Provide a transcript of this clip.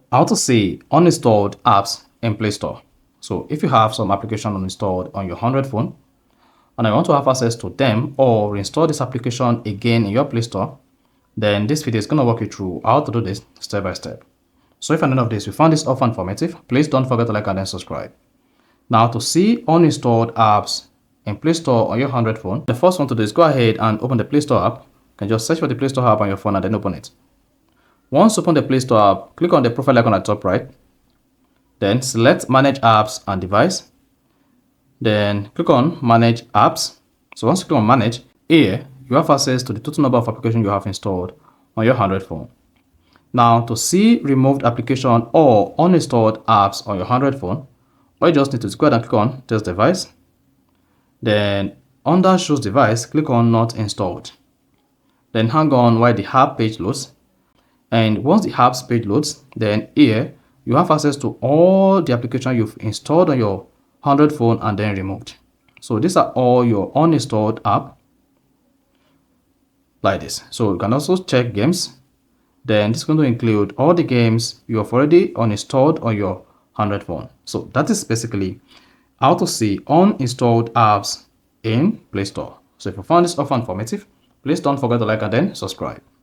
How to see uninstalled apps in Play Store. So if you have some application uninstalled on your Android phone and I want to have access to them or reinstall this application again in your Play Store, then this video is going to walk you through how to do this step by step. So if any of this you found this often informative, please don't forget to like and then subscribe. Now to see uninstalled apps in Play Store on your Android phone, the first one to do is go ahead and open the Play Store app. You can just search for the Play Store app on your phone and then open it. Once open the Play Store app, click on the profile icon at the top right. Then select Manage Apps and Device. Then click on Manage Apps. So once you click on Manage, here you have access to the total number of applications you have installed on your Android phone. Now to see removed application or uninstalled apps on your Android phone, all you just need to go ahead and click on This Device. Then under Shows Device, click on Not Installed. Then hang on while the app page loads. And once the apps page loads, then here you have access to all the applications you've installed on your Android phone and then removed. So these are all your uninstalled app like this. So you can also check games. Then this is going to include all the games you have already uninstalled on your Android phone. So that is basically how to see uninstalled apps in Play Store. So if you found this offer informative, please don't forget to like and then subscribe.